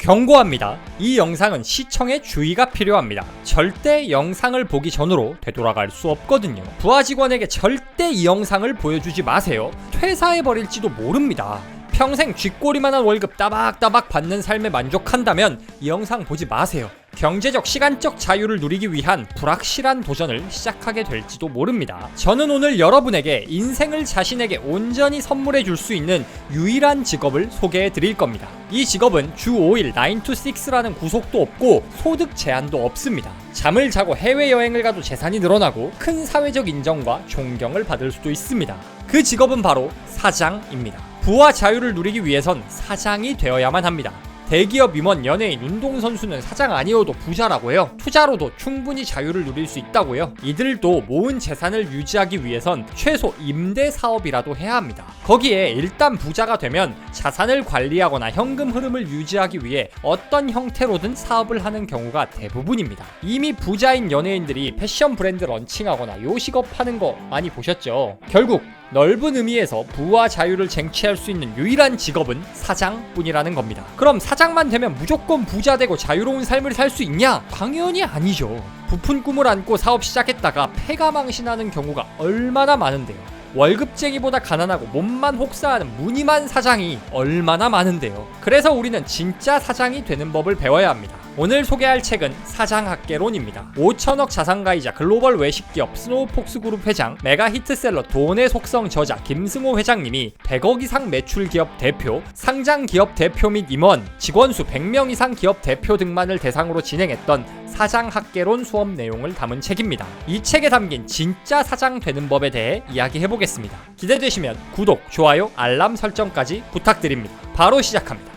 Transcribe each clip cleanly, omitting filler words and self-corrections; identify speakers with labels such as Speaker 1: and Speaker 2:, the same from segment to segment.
Speaker 1: 경고합니다. 이 영상은 시청에 주의가 필요합니다. 절대 영상을 보기 전으로 되돌아갈 수 없거든요. 부하 직원에게 절대 이 영상을 보여주지 마세요. 퇴사해버릴지도 모릅니다. 평생 쥐꼬리만한 월급 따박따박 받는 삶에 만족한다면 이 영상 보지 마세요. 경제적, 시간적 자유를 누리기 위한 불확실한 도전을 시작하게 될지도 모릅니다. 저는 오늘 여러분에게 인생을 자신에게 온전히 선물해 줄 수 있는 유일한 직업을 소개해 드릴 겁니다. 이 직업은 주 5일 9to6라는 구속도 없고 소득 제한도 없습니다. 잠을 자고 해외여행을 가도 재산이 늘어나고 큰 사회적 인정과 존경을 받을 수도 있습니다. 그 직업은 바로 사장입니다. 부와 자유를 누리기 위해선 사장이 되어야만 합니다. 대기업 임원, 연예인, 운동선수는 사장 아니어도 부자라고 해요. 투자로도 충분히 자유를 누릴 수 있다고요. 이들도 모은 재산을 유지하기 위해선 최소 임대 사업이라도 해야 합니다. 거기에 일단 부자가 되면 자산을 관리하거나 현금 흐름을 유지하기 위해 어떤 형태로든 사업을 하는 경우가 대부분입니다. 이미 부자인 연예인들이 패션 브랜드 런칭하거나 요식업 하는 거 많이 보셨죠? 결국 넓은 의미에서 부와 자유를 쟁취할 수 있는 유일한 직업은 사장뿐이라는 겁니다. 그럼 사장만 되면 무조건 부자 되고 자유로운 삶을 살 수 있냐? 당연히 아니죠. 부푼 꿈을 안고 사업 시작했다가 폐가 망신하는 경우가 얼마나 많은데요. 월급쟁이보다 가난하고 몸만 혹사하는 무늬만 사장이 얼마나 많은데요. 그래서 우리는 진짜 사장이 되는 법을 배워야 합니다. 오늘 소개할 책은 사장학개론입니다. 5천억 자산가이자 글로벌 외식기업 스노우폭스그룹 회장, 메가 히트셀러 돈의 속성 저자 김승호 회장님이 100억 이상 매출 기업 대표, 상장 기업 대표 및 임원, 직원 수 100명 이상 기업 대표 등만을 대상으로 진행했던 사장학개론 수업 내용을 담은 책입니다. 이 책에 담긴 진짜 사장 되는 법에 대해 이야기해보겠습니다. 기대되시면 구독, 좋아요, 알람 설정까지 부탁드립니다. 바로 시작합니다.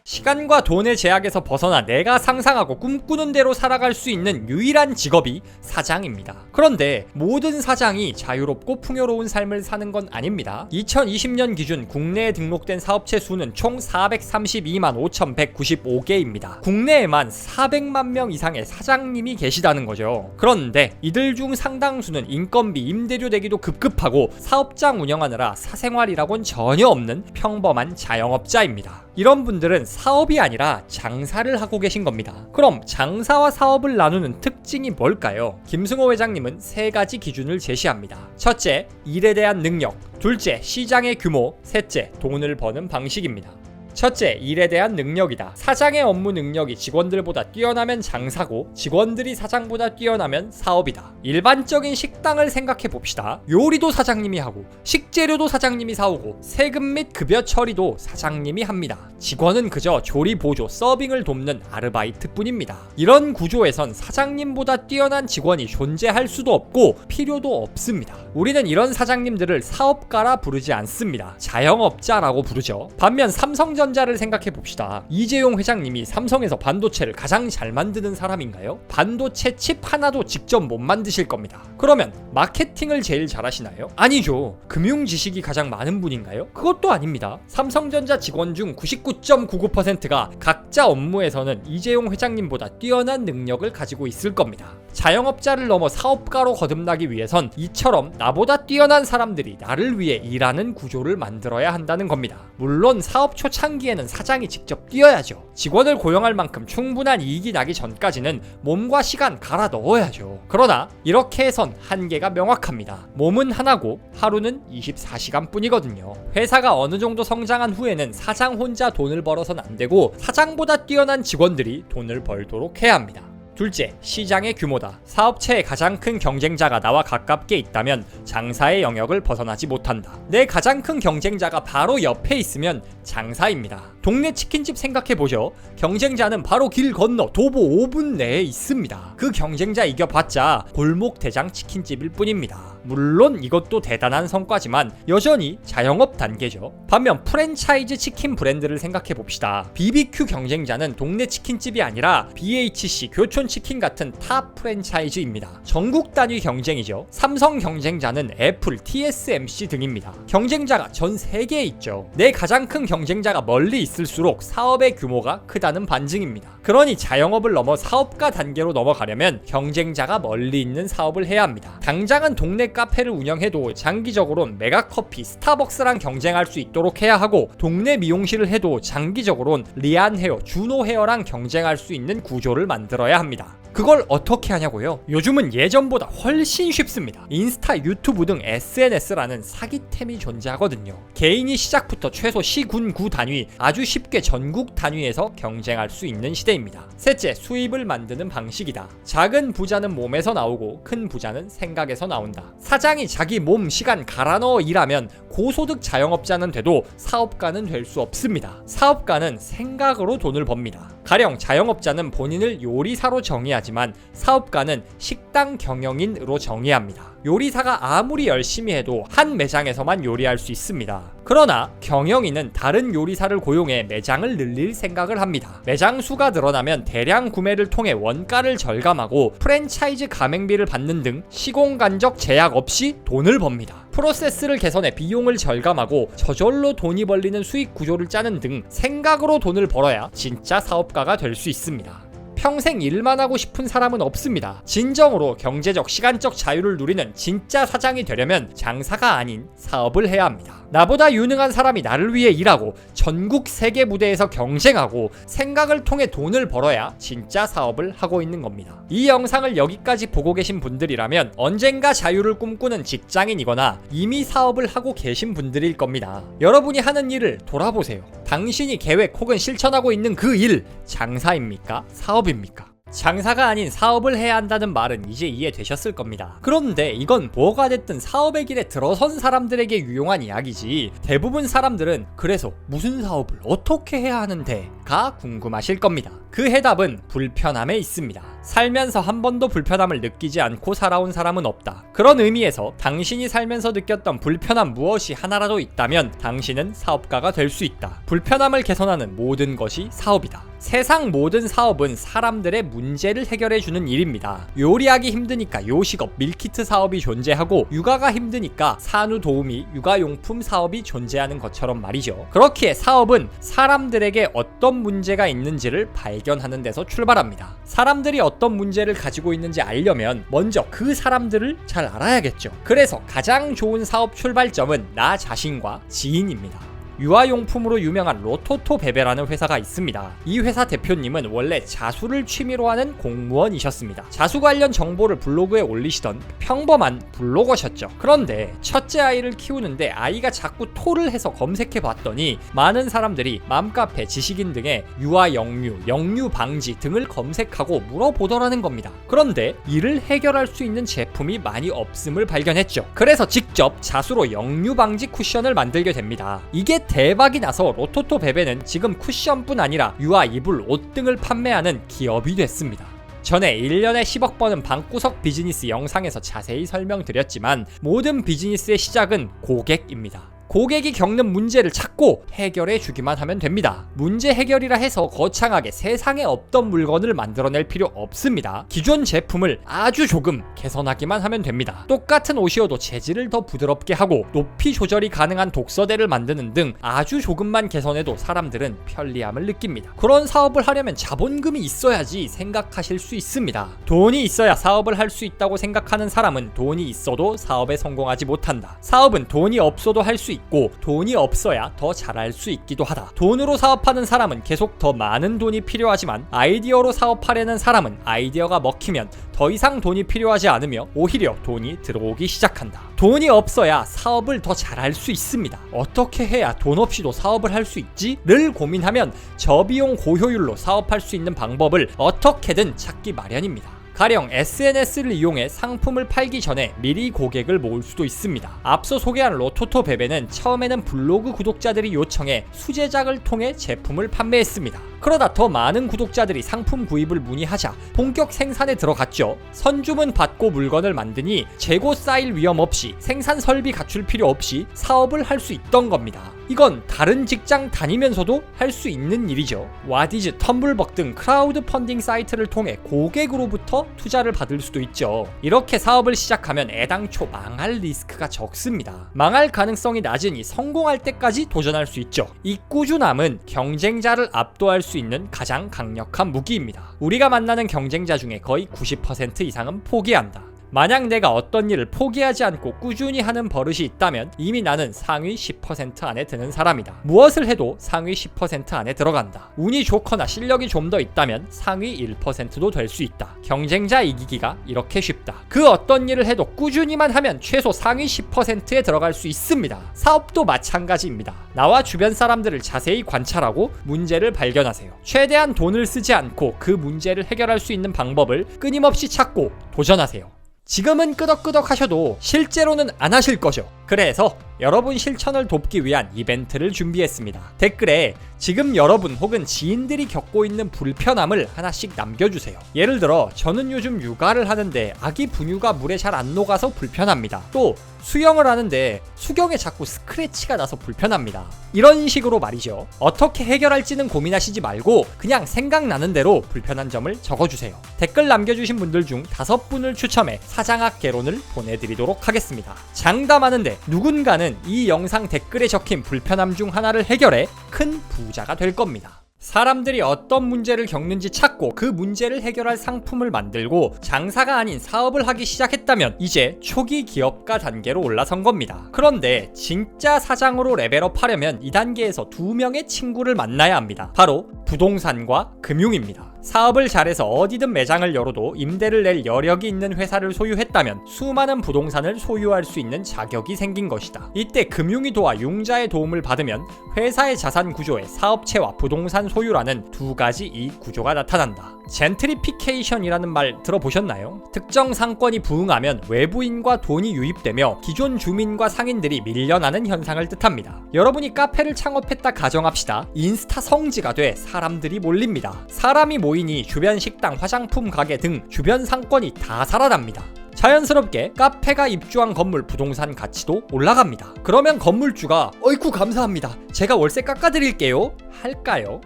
Speaker 1: 시간과 돈의 제약에서 벗어나 내가 상상하고 꿈꾸는 대로 살아갈 수 있는 유일한 직업이 사장입니다. 그런데 모든 사장이 자유롭고 풍요로운 삶을 사는 건 아닙니다. 2020년 기준 국내에 등록된 사업체 수는 총 432만 5,195개입니다. 국내에만 400만 명 이상의 사장님이 계시다는 거죠. 그런데 이들 중 상당수는 인건비, 임대료 내기도 급급하고 사업장 운영하느라 사생활이라곤 전혀 없는 평범한 자영업자입니다. 이런 분들은 사업이 아니라 장사를 하고 계신 겁니다. 그럼 장사와 사업을 나누는 특징이 뭘까요? 김승호 회장님은 3가지 기준을 제시합니다. 첫째, 일에 대한 능력. 둘째, 시장의 규모. 셋째, 돈을 버는 방식입니다. 첫째, 일에 대한 능력이다. 사장의 업무 능력이 직원들보다 뛰어나면 장사고 직원들이 사장보다 뛰어나면 사업이다. 일반적인 식당을 생각해 봅시다. 요리도 사장님이 하고 식재료도 사장님이 사오고 세금 및 급여 처리도 사장님이 합니다. 직원은 그저 조리 보조, 서빙을 돕는 아르바이트뿐입니다. 이런 구조에선 사장님보다 뛰어난 직원이 존재할 수도 없고 필요도 없습니다. 우리는 이런 사장님들을 사업가라 부르지 않습니다. 자영업자라고 부르죠. 반면 삼성전자를 생각해 봅시다. 이재용 회장님이 삼성에서 반도체를 가장 잘 만드는 사람인가요? 반도체 칩 하나도 직접 못 만드실 겁니다. 그러면 마케팅을 제일 잘하시나요? 아니죠. 금융 지식이 가장 많은 분인가요? 그것도 아닙니다. 삼성전자 직원 중 99.99%가 각자 업무에서는 이재용 회장님보다 뛰어난 능력을 가지고 있을 겁니다. 자영업자를 넘어 사업가로 거듭나기 위해선 이처럼 나보다 뛰어난 사람들이 나를 위해 일하는 구조를 만들어야 한다는 겁니다. 물론 사업 초창기에는 사장이 직접 뛰어야죠. 직원을 고용할 만큼 충분한 이익이 나기 전까지는 몸과 시간 갈아 넣어야죠. 그러나 이렇게 해선 한계가 명확합니다. 몸은 하나고 하루는 24시간 뿐이거든요. 회사가 어느 정도 성장한 후에는 사장 혼자 돈을 벌어선 안 되고 사장보다 뛰어난 직원들이 돈을 벌도록 해야 합니다. 둘째, 시장의 규모다. 사업체의 가장 큰 경쟁자가 나와 가깝게 있다면 장사의 영역을 벗어나지 못한다. 내 가장 큰 경쟁자가 바로 옆에 있으면 장사입니다. 동네 치킨집 생각해보죠. 경쟁자는 바로 길 건너 도보 5분 내에 있습니다. 그 경쟁자 이겨봤자 골목 대장 치킨집일 뿐입니다. 물론 이것도 대단한 성과지만 여전히 자영업 단계죠. 반면 프랜차이즈 치킨 브랜드를 생각해봅시다. BBQ 경쟁자는 동네 치킨집이 아니라 BHC, 교촌치킨 같은 탑 프랜차이즈입니다. 전국 단위 경쟁이죠. 삼성 경쟁자는 애플, TSMC 등입니다. 경쟁자가 전 세계에 있죠. 내 가장 큰 경쟁자가 멀리 있을 있을수록 사업의 규모가 크다는 반증입니다. 그러니 자영업을 넘어 사업가 단계로 넘어가려면 경쟁자가 멀리 있는 사업을 해야 합니다. 당장은 동네 카페를 운영해도 장기적으론 메가커피, 스타벅스랑 경쟁할 수 있도록 해야 하고, 동네 미용실을 해도 장기적으론 리안헤어, 준호헤어랑 경쟁할 수 있는 구조를 만들어야 합니다. 그걸 어떻게 하냐고요? 요즘은 예전보다 훨씬 쉽습니다. 인스타, 유튜브 등 SNS라는 사기템이 존재하거든요. 개인이 시작부터 최소 시군 구 단위, 아주 쉽게 전국 단위에서 경쟁할 수 있는 시대입니다. 셋째, 수입을 만드는 방식이다. 작은 부자는 몸에서 나오고 큰 부자는 생각에서 나온다. 사장이 자기 몸, 시간 갈아 넣어 일하면 고소득 자영업자는 돼도 사업가는 될 수 없습니다. 사업가는 생각으로 돈을 법니다. 가령 자영업자는 본인을 요리사로 정의하지만 사업가는 식당 경영인으로 정의합니다. 요리사가 아무리 열심히 해도 한 매장에서만 요리할 수 있습니다. 그러나 경영인은 다른 요리사를 고용해 매장을 늘릴 생각을 합니다. 매장 수가 늘어나면 대량 구매를 통해 원가를 절감하고 프랜차이즈 가맹비를 받는 등 시공간적 제약 없이 돈을 법니다. 프로세스를 개선해 비용을 절감하고 저절로 돈이 벌리는 수익 구조를 짜는 등 생각으로 돈을 벌어야 진짜 사업가가 될 수 있습니다. 평생 일만 하고 싶은 사람은 없습니다. 진정으로 경제적, 시간적 자유를 누리는 진짜 사장이 되려면 장사가 아닌 사업을 해야 합니다. 나보다 유능한 사람이 나를 위해 일하고 전국 세계 무대에서 경쟁하고 생각을 통해 돈을 벌어야 진짜 사업을 하고 있는 겁니다. 이 영상을 여기까지 보고 계신 분들이라면 언젠가 자유를 꿈꾸는 직장인이거나 이미 사업을 하고 계신 분들일 겁니다. 여러분이 하는 일을 돌아보세요. 당신이 계획 혹은 실천하고 있는 그 일, 장사입니까? 사업입니까? 장사가 아닌 사업을 해야 한다는 말은 이제 이해되셨을 겁니다. 그런데 이건 뭐가 됐든 사업의 길에 들어선 사람들에게 유용한 이야기지, 대부분 사람들은 그래서 무슨 사업을 어떻게 해야 하는데 가 궁금하실 겁니다. 그 해답은 불편함에 있습니다. 살면서 한 번도 불편함을 느끼지 않고 살아온 사람은 없다. 그런 의미에서 당신이 살면서 느꼈던 불편함 무엇이 하나라도 있다면 당신은 사업가가 될 수 있다. 불편함을 개선하는 모든 것이 사업이다. 세상 모든 사업은 사람들의 문제를 해결해주는 일입니다. 요리하기 힘드니까 요식업, 밀키트 사업이 존재하고, 육아가 힘드니까 산후도우미, 육아용품 사업이 존재하는 것처럼 말이죠. 그렇기에 사업은 사람들에게 어떤 문제가 있는지를 발견하는 데서 출발합니다. 사람들이 어떤 문제를 가지고 있는지 알려면 먼저 그 사람들을 잘 알아야겠죠. 그래서 가장 좋은 사업 출발점은 나 자신과 지인입니다. 유아용품으로 유명한 로토토 베베라는 회사가 있습니다. 이 회사 대표님은 원래 자수를 취미로 하는 공무원이셨습니다. 자수 관련 정보를 블로그에 올리시던 평범한 블로거셨죠. 그런데 첫째 아이를 키우는데 아이가 자꾸 토를 해서 검색해 봤더니 많은 사람들이 맘카페, 지식인 등의 유아 영유, 영유 방지 등을 검색하고 물어보더라는 겁니다. 그런데 이를 해결할 수 있는 제품이 많이 없음을 발견했죠. 그래서 직접 자수로 영유 방지 쿠션을 만들게 됩니다. 이게 대박이 나서 로토토 베베는 지금 쿠션뿐 아니라 유아 이불, 옷 등을 판매하는 기업이 됐습니다. 전에 1년에 10억 버는 방구석 비즈니스 영상에서 자세히 설명드렸지만 모든 비즈니스의 시작은 고객입니다. 고객이 겪는 문제를 찾고 해결해 주기만 하면 됩니다. 문제 해결이라 해서 거창하게 세상에 없던 물건을 만들어낼 필요 없습니다. 기존 제품을 아주 조금 개선하기만 하면 됩니다. 똑같은 옷이어도 재질을 더 부드럽게 하고 높이 조절이 가능한 독서대를 만드는 등 아주 조금만 개선해도 사람들은 편리함을 느낍니다. 그런 사업을 하려면 자본금이 있어야지 생각하실 수 있습니다. 돈이 있어야 사업을 할 수 있다고 생각하는 사람은 돈이 있어도 사업에 성공하지 못한다. 사업은 돈이 없어도 할 수 있고 돈이 없어야 더 잘할 수 있기도 하다. 돈으로 사업하는 사람은 계속 더 많은 돈이 필요하지만 아이디어로 사업하려는 사람은 아이디어가 먹히면 더 이상 돈이 필요하지 않으며 오히려 돈이 들어오기 시작한다. 돈이 없어야 사업을 더 잘할 수 있습니다. 어떻게 해야 돈 없이도 사업을 할 수 있지? 를 고민하면 저비용 고효율로 사업할 수 있는 방법을 어떻게든 찾기 마련입니다. 가령 SNS를 이용해 상품을 팔기 전에 미리 고객을 모을 수도 있습니다. 앞서 소개한 로토토 베베는 처음에는 블로그 구독자들이 요청해 수제작을 통해 제품을 판매했습니다. 그러다 더 많은 구독자들이 상품 구입을 문의하자 본격 생산에 들어갔죠. 선주문 받고 물건을 만드니 재고 쌓일 위험 없이 생산 설비 갖출 필요 없이 사업을 할 수 있던 겁니다. 이건 다른 직장 다니면서도 할 수 있는 일이죠. 와디즈, 텀블벅 등 크라우드 펀딩 사이트를 통해 고객으로부터 투자를 받을 수도 있죠. 이렇게 사업을 시작하면 애당초 망할 리스크가 적습니다. 망할 가능성이 낮으니 성공할 때까지 도전할 수 있죠. 이 꾸준함은 경쟁자를 압도할 수 있는 가장 강력한 무기입니다. 우리가 만나는 경쟁자 중에 거의 90% 이상은 포기한다. 만약 내가 어떤 일을 포기하지 않고 꾸준히 하는 버릇이 있다면 이미 나는 상위 10% 안에 드는 사람이다. 무엇을 해도 상위 10% 안에 들어간다. 운이 좋거나 실력이 좀 더 있다면 상위 1%도 될 수 있다. 경쟁자 이기기가 이렇게 쉽다. 그 어떤 일을 해도 꾸준히만 하면 최소 상위 10%에 들어갈 수 있습니다. 사업도 마찬가지입니다. 나와 주변 사람들을 자세히 관찰하고 문제를 발견하세요. 최대한 돈을 쓰지 않고 그 문제를 해결할 수 있는 방법을 끊임없이 찾고 도전하세요. 지금은 끄덕끄덕 하셔도 실제로는 안 하실 거죠. 그래서 여러분 실천을 돕기 위한 이벤트를 준비했습니다. 댓글에 지금 여러분 혹은 지인들이 겪고 있는 불편함을 하나씩 남겨주세요. 예를 들어 저는 요즘 육아를 하는데 아기 분유가 물에 잘 안 녹아서 불편합니다. 또 수영을 하는데 수경에 자꾸 스크래치가 나서 불편합니다. 이런 식으로 말이죠. 어떻게 해결할지는 고민하시지 말고 그냥 생각나는 대로 불편한 점을 적어주세요. 댓글 남겨주신 분들 중 5분을 추첨해 사장학 개론을 보내드리도록 하겠습니다. 장담하는데 누군가는 이 영상 댓글에 적힌 불편함 중 하나를 해결해 큰 부자가 될 겁니다. 사람들이 어떤 문제를 겪는지 찾고 그 문제를 해결할 상품을 만들고 장사가 아닌 사업을 하기 시작했다면 이제 초기 기업가 단계로 올라선 겁니다. 그런데 진짜 사장으로 레벨업하려면 이 단계에서 2명의 친구를 만나야 합니다. 바로 부동산과 금융입니다. 사업을 잘해서 어디든 매장을 열어도 임대를 낼 여력이 있는 회사를 소유했다면 수많은 부동산을 소유할 수 있는 자격이 생긴 것이다. 이때 금융이 도와 융자의 도움을 받으면 회사의 자산 구조에 사업체와 부동산 소유라는 두 가지 이익 구조가 나타난다. 젠트리피케이션이라는 말 들어보셨나요? 특정 상권이 부흥하면 외부인과 돈이 유입되며 기존 주민과 상인들이 밀려나는 현상을 뜻합니다. 여러분이 카페를 창업했다 가정합시다. 인스타 성지가 돼 사람들이 몰립니다. 사람이 모이니 주변 식당, 화장품 가게 등 주변 상권이 다 살아납니다. 자연스럽게 카페가 입주한 건물 부동산 가치도 올라갑니다. 그러면 건물주가 어이쿠 감사합니다. 제가 월세 깎아드릴게요. 할까요?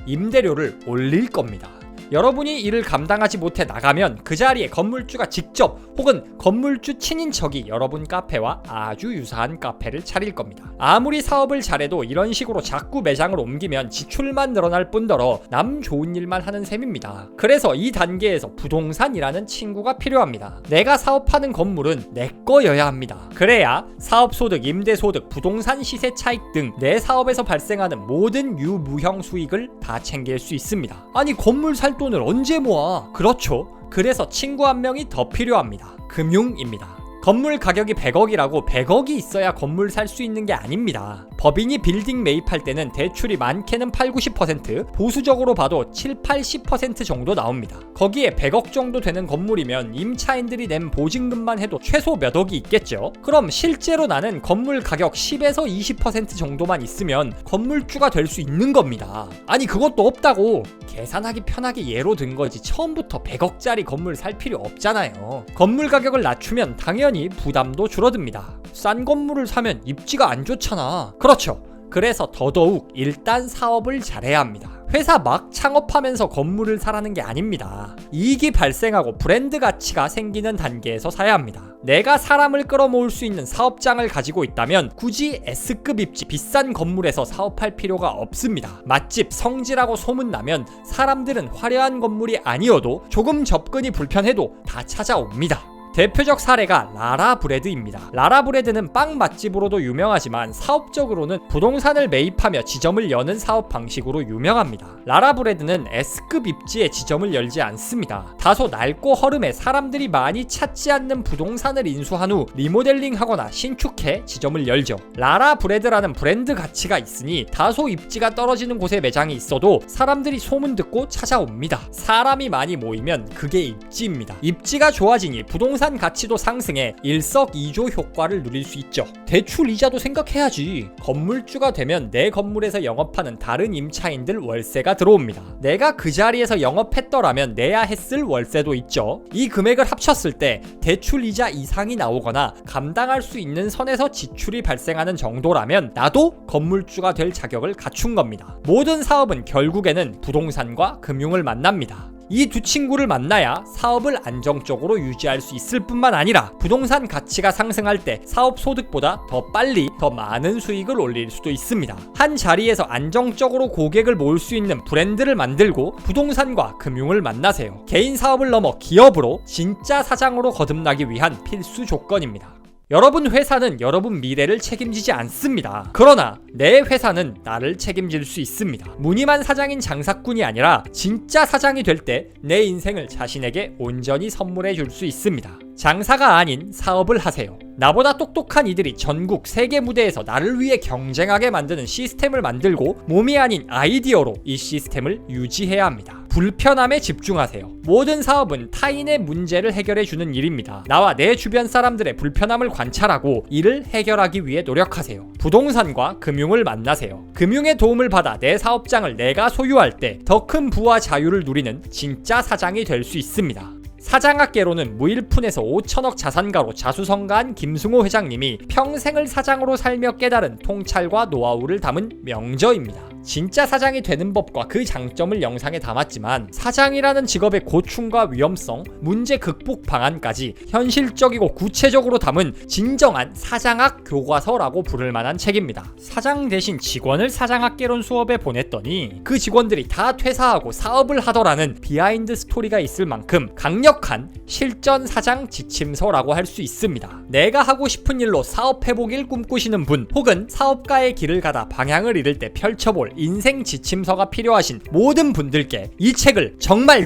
Speaker 1: 임대료를 올릴 겁니다. 여러분이 이를 감당하지 못해 나가면 그 자리에 건물주가 직접 혹은 건물주 친인척이 여러분 카페와 아주 유사한 카페를 차릴 겁니다. 아무리 사업을 잘해도 이런 식으로 자꾸 매장을 옮기면 지출만 늘어날 뿐더러 남 좋은 일만 하는 셈입니다. 그래서 이 단계에서 부동산이라는 친구가 필요합니다. 내가 사업하는 건물은 내 거여야 합니다. 그래야 사업소득, 임대소득, 부동산 시세 차익 등 내 사업에서 발생하는 모든 유무형 수익을 다 챙길 수 있습니다. 아니 건물 살 돈을 언제 모아? 그렇죠. 그래서 친구 한 명이 더 필요합니다. 금융입니다. 건물 가격이 100억이라고 100억이 있어야 건물 살 수 있는 게 아닙니다. 법인이 빌딩 매입할 때는 대출이 많게는 80-90%, 보수적으로 봐도 7-80% 정도 나옵니다. 거기에 100억 정도 되는 건물이면 임차인들이 낸 보증금만 해도 최소 몇 억이 있겠죠. 그럼 실제로 나는 건물 가격 10-20% 정도만 있으면 건물주가 될 수 있는 겁니다. 아니 그것도 없다고 계산하기 편하게 예로 든 거지 처음부터 100억짜리 건물 살 필요 없잖아요. 건물 가격을 낮추면 당연히 부담도 줄어듭니다. 싼 건물을 사면 입지가 안 좋잖아. 그렇죠. 그래서 더더욱 일단 사업을 잘해야 합니다. 회사 막 창업하면서 건물을 사라는 게 아닙니다. 이익이 발생하고 브랜드 가치가 생기는 단계에서 사야 합니다. 내가 사람을 끌어모을 수 있는 사업장을 가지고 있다면 굳이 S급 입지 비싼 건물에서 사업할 필요가 없습니다. 맛집, 성지라고 소문나면 사람들은 화려한 건물이 아니어도 조금 접근이 불편해도 다 찾아옵니다. 대표적 사례가 라라브레드입니다. 라라브레드는 빵 맛집으로도 유명하지만 사업적으로는 부동산을 매입하며 지점을 여는 사업 방식으로 유명합니다. 라라브레드는 S급 입지에 지점을 열지 않습니다. 다소 낡고 허름해 사람들이 많이 찾지 않는 부동산을 인수한 후 리모델링하거나 신축해 지점을 열죠. 라라브레드라는 브랜드 가치가 있으니 다소 입지가 떨어지는 곳에 매장이 있어도 사람들이 소문 듣고 찾아옵니다. 사람이 많이 모이면 그게 입지입니다. 입지가 좋아지니 부동산 부동산 가치도 상승해 일석이조 효과를 누릴 수 있죠. 대출 이자도 생각해야지. 건물주가 되면 내 건물에서 영업하는 다른 임차인들 월세가 들어옵니다. 내가 그 자리에서 영업했더라면 내야 했을 월세도 있죠. 이 금액을 합쳤을 때 대출 이자 이상이 나오거나 감당할 수 있는 선에서 지출이 발생하는 정도라면 나도 건물주가 될 자격을 갖춘 겁니다. 모든 사업은 결국에는 부동산과 금융을 만납니다. 이 두 친구를 만나야 사업을 안정적으로 유지할 수 있을 뿐만 아니라 부동산 가치가 상승할 때 사업 소득보다 더 빨리 더 많은 수익을 올릴 수도 있습니다. 한 자리에서 안정적으로 고객을 모을 수 있는 브랜드를 만들고 부동산과 금융을 만나세요. 개인 사업을 넘어 기업으로 진짜 사장으로 거듭나기 위한 필수 조건입니다. 여러분 회사는 여러분 미래를 책임지지 않습니다. 그러나 내 회사는 나를 책임질 수 있습니다. 무늬만 사장인 장사꾼이 아니라 진짜 사장이 될 때 내 인생을 자신에게 온전히 선물해 줄 수 있습니다. 장사가 아닌 사업을 하세요. 나보다 똑똑한 이들이 전국 세계 무대에서 나를 위해 경쟁하게 만드는 시스템을 만들고 몸이 아닌 아이디어로 이 시스템을 유지해야 합니다. 불편함에 집중하세요. 모든 사업은 타인의 문제를 해결해주는 일입니다. 나와 내 주변 사람들의 불편함을 관찰하고 이를 해결하기 위해 노력하세요. 부동산과 금융을 만나세요. 금융의 도움을 받아 내 사업장을 내가 소유할 때 더 큰 부와 자유를 누리는 진짜 사장이 될 수 있습니다. 사장학개론은 무일푼에서 5천억 자산가로 자수성가한 김승호 회장님이 평생을 사장으로 살며 깨달은 통찰과 노하우를 담은 명저입니다. 진짜 사장이 되는 법과 그 장점을 영상에 담았지만 사장이라는 직업의 고충과 위험성, 문제 극복 방안까지 현실적이고 구체적으로 담은 진정한 사장학 교과서라고 부를 만한 책입니다. 사장 대신 직원을 사장학개론 수업에 보냈더니 그 직원들이 다 퇴사하고 사업을 하더라는 비하인드 스토리가 있을 만큼 강력한 실전 사장 지침서라고 할 수 있습니다. 내가 하고 싶은 일로 사업해보길 꿈꾸시는 분 혹은 사업가의 길을 가다 방향을 잃을 때 펼쳐볼 인생 지침서가 필요하신 모든 분들께 이 책을 정말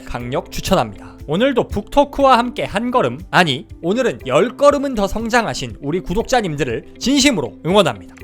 Speaker 1: 강력 추천합니다. 오늘도 북토크와 함께 한 걸음, 아니 오늘은 10걸음은 더 성장하신 우리 구독자님들을 진심으로 응원합니다.